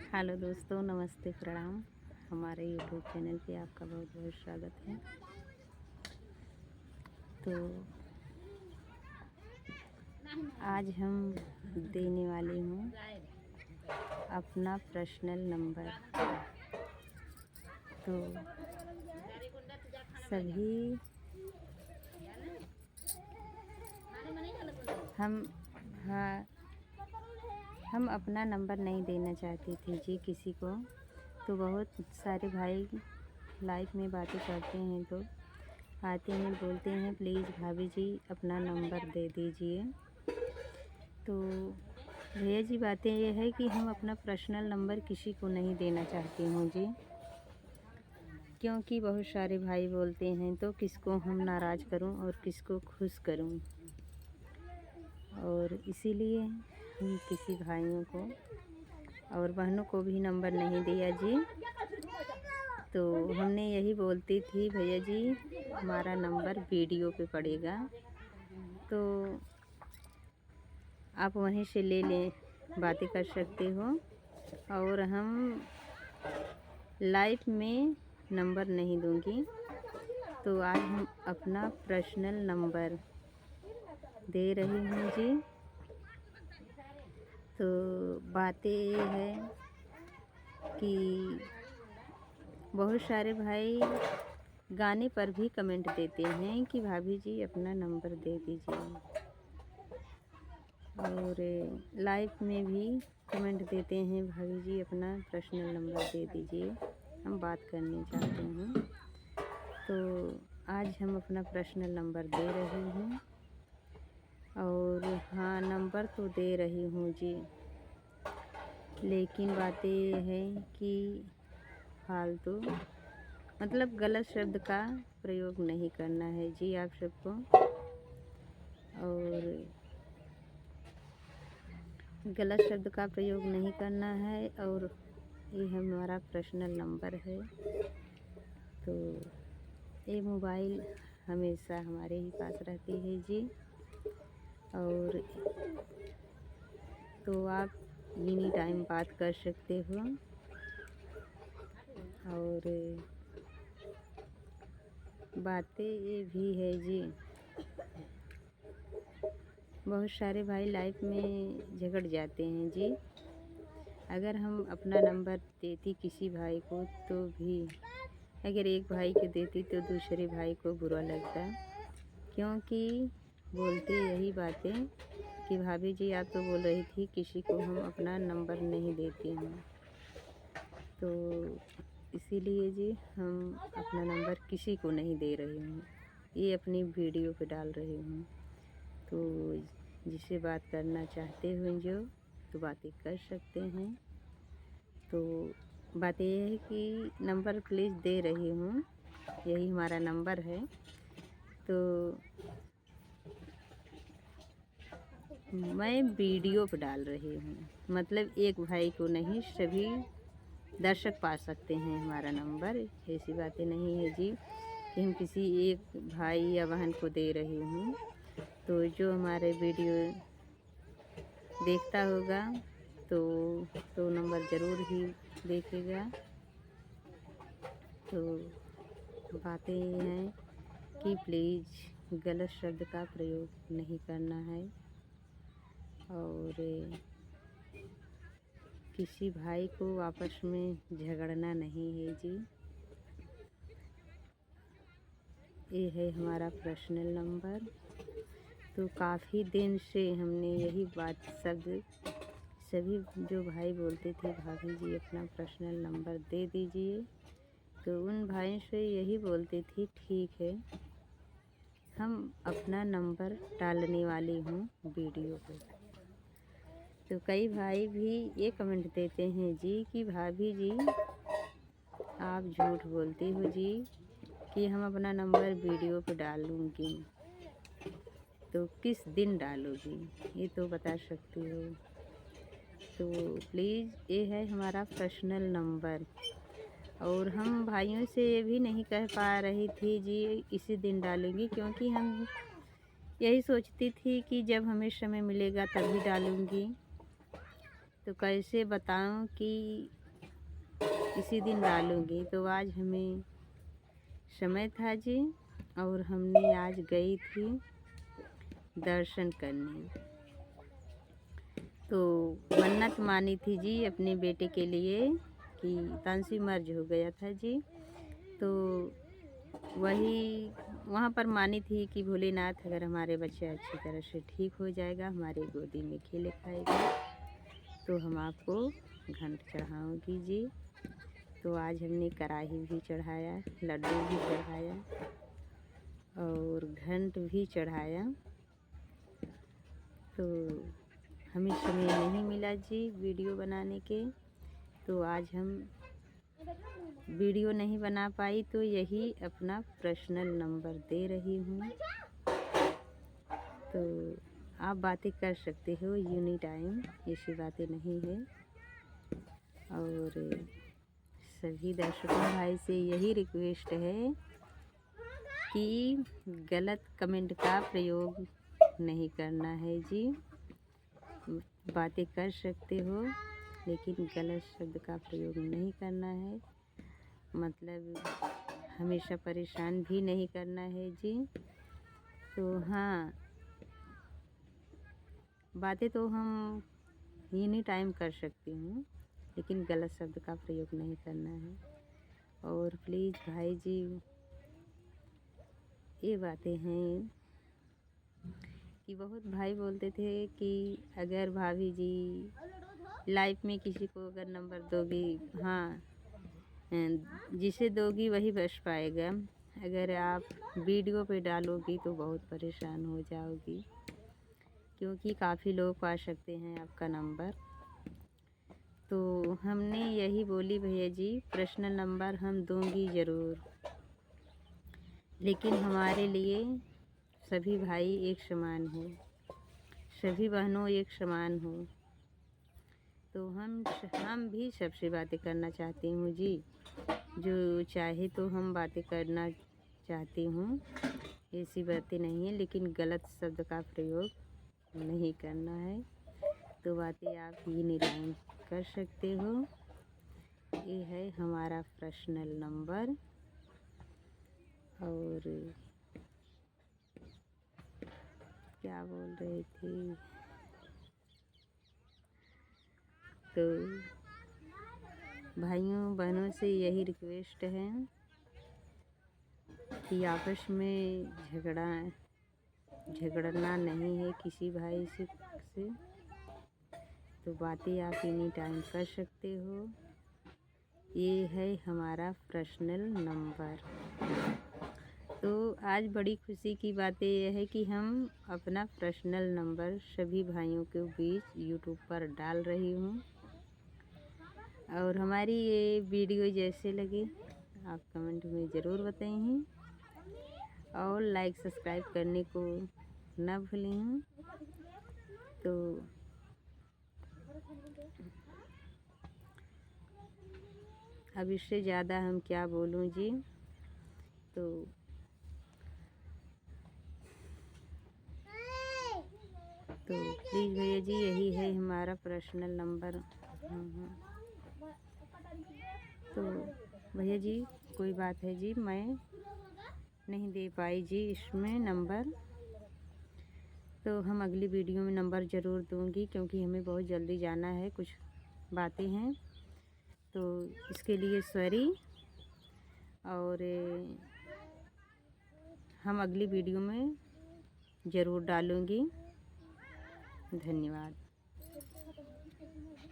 Hello दोस्तों, नमस्ते, प्रणाम। हमारे यूट्यूब चैनल पे आपका बहुत बहुत स्वागत है। तो आज हम देने वाली हूँ अपना पर्सनल नंबर। तो सभी हम हाँ हम अपना नंबर नहीं देना चाहती थी जी किसी को। तो बहुत सारे भाई लाइव में बातें करते हैं तो आते हैं, बोलते हैं प्लीज़ भाभी जी अपना नंबर दे दीजिए। तो भैया जी, बातें ये है कि हम अपना पर्सनल नंबर किसी को नहीं देना चाहती हूँ जी, क्योंकि बहुत सारे भाई बोलते हैं तो किसको हम नाराज़ करूँ और किसको खुश करूँ, और इसीलिए हम किसी भाइयों को और बहनों को भी नंबर नहीं दिया जी। तो हमने यही बोलती थी भैया जी हमारा नंबर वीडियो पे पड़ेगा, तो आप वहीं से ले लें, बातें कर सकते हो, और हम लाइव में नंबर नहीं दूंगी। तो आज हम अपना पर्सनल नंबर दे रही हूँ जी। तो बातें ये है कि बहुत सारे भाई गाने पर भी कमेंट देते हैं कि भाभी जी अपना नंबर दे दीजिए, और लाइव में भी कमेंट देते हैं भाभी जी अपना पर्सनल नंबर दे दीजिए, हम बात करने चाहते हैं। तो आज हम अपना पर्सनल नंबर दे रही हूँ, और हाँ नंबर तो दे रही हूँ जी, लेकिन बातें ये है कि फालतू मतलब गलत शब्द का प्रयोग नहीं करना है जी आप सबको, और गलत शब्द का प्रयोग नहीं करना है। और ये हमारा पर्सनल नंबर है, तो ये मोबाइल हमेशा हमारे ही पास रहती है जी। और तो आप एनी टाइम बात कर सकते हो। और बातें ये भी है जी, बहुत सारे भाई लाइफ में झगड़ जाते हैं जी। अगर हम अपना नंबर देती किसी भाई को तो भी अगर एक भाई को देती तो दूसरे भाई को बुरा लगता, क्योंकि बोलते यही बातें कि भाभी जी आप तो बोल रही थी किसी को हम अपना नंबर नहीं देते हैं। तो इसीलिए जी हम अपना नंबर किसी को नहीं दे रही हूँ, ये अपनी वीडियो पे डाल रही हूँ। तो जिसे बात करना चाहते हो जो तो बातें कर सकते हैं। तो बात ये है कि नंबर प्लीज़ दे रही हूँ, यही हमारा नंबर है। तो मैं वीडियो पे डाल रही हूँ, मतलब एक भाई को नहीं, सभी दर्शक पा सकते हैं हमारा नंबर। ऐसी बातें नहीं है जी कि हम किसी एक भाई या बहन को दे रही हूँ। तो जो हमारे वीडियो देखता होगा तो नंबर ज़रूर ही देखेगा। तो बातें ये हैं कि प्लीज़ गलत शब्द का प्रयोग नहीं करना है, और किसी भाई को आपस में झगड़ना नहीं है जी। ये है हमारा पर्सनल नंबर। तो काफ़ी दिन से हमने यही बात सभी जो भाई बोलते थे भाभी जी अपना पर्सनल नंबर दे दीजिए, तो उन भाइयों से यही बोलती थी ठीक है हम अपना नंबर डालने वाली हूँ वीडियो पे। तो कई भाई भी ये कमेंट देते हैं जी कि भाभी जी आप झूठ बोलती हो जी कि हम अपना नंबर वीडियो पे डालूँगी, तो किस दिन डालोगी ये तो बता सकती हो। तो प्लीज़ ये है हमारा पर्सनल नंबर, और हम भाइयों से ये भी नहीं कह पा रही थी जी इसी दिन डालूँगी, क्योंकि हम यही सोचती थी कि जब हमें समय मिलेगा तभी डालूँगी। तो कैसे बताऊँ कि किसी दिन डालूँगी। तो आज हमें समय था जी और हमने आज गई थी दर्शन करने। तो मन्नत मानी थी जी अपने बेटे के लिए कि तांसी मर्ज हो गया था जी। तो वही वहाँ पर मानी थी कि भोलेनाथ अगर हमारे बच्चे अच्छी तरह से ठीक हो जाएगा, हमारे गोदी में खेले खाएगा, तो हम आपको घंट चढ़ाऊँगी जी। तो आज हमने कढ़ाई भी चढ़ाया, लड्डू भी चढ़ाया और घंट भी चढ़ाया। तो हमें समय नहीं मिला जी वीडियो बनाने के, तो आज हम वीडियो नहीं बना पाई। तो यही अपना पर्सनल नंबर दे रही हूँ, तो आप बातें कर सकते हो एनी टाइम, ऐसी बातें नहीं है। और सभी दर्शकों भाई से यही रिक्वेस्ट है कि गलत कमेंट का प्रयोग नहीं करना है जी। बातें कर सकते हो लेकिन गलत शब्द का प्रयोग नहीं करना है, मतलब हमेशा परेशान भी नहीं करना है जी। तो हाँ, बातें तो हम एनी टाइम कर सकती हूँ लेकिन गलत शब्द का प्रयोग नहीं करना है। और प्लीज़ भाई जी, ये बातें हैं कि बहुत भाई बोलते थे कि अगर भाभी जी लाइफ में किसी को अगर नंबर दोगी, हाँ जिसे दोगी वही बच पाएगा, अगर आप वीडियो पे डालोगी तो बहुत परेशान हो जाओगी, क्योंकि काफ़ी लोग पा सकते हैं आपका नंबर। तो हमने यही बोली भैया जी पर्सनल नंबर हम दूंगी ज़रूर, लेकिन हमारे लिए सभी भाई एक समान हो, सभी बहनों एक समान हो। तो हम भी सबसे बातें करना चाहती हूँ जी, जो चाहे तो हम बातें करना चाहती हूँ, ऐसी बातें नहीं है, लेकिन गलत शब्द का प्रयोग नहीं करना है। तो बातें आप ये निराकरण कर सकते हो। ये है हमारा पर्सनल नंबर। और क्या बोल रही थी, तो भाइयों बहनों से यही रिक्वेस्ट है कि आपस में झगड़ना नहीं है किसी भाई से। तो बातें आप एनी टाइम कर सकते हो। ये है हमारा पर्सनल नंबर। तो आज बड़ी खुशी की बात यह है कि हम अपना पर्सनल नंबर सभी भाइयों के बीच यूट्यूब पर डाल रही हूँ। और हमारी ये वीडियो जैसे लगे आप कमेंट में ज़रूर बताइए और लाइक सब्सक्राइब करने को ना भूलें। तो अब इससे ज़्यादा हम क्या बोलूँ जी। तो प्लीज़ भैया जी यही है हमारा पर्सनल नंबर। तो भैया जी कोई बात है जी, मैं नहीं दे पाई जी इसमें नंबर, तो हम अगली वीडियो में नंबर ज़रूर दूंगी, क्योंकि हमें बहुत जल्दी जाना है, कुछ बातें हैं, तो इसके लिए सॉरी। और हम अगली वीडियो में ज़रूर डालूंगी। धन्यवाद।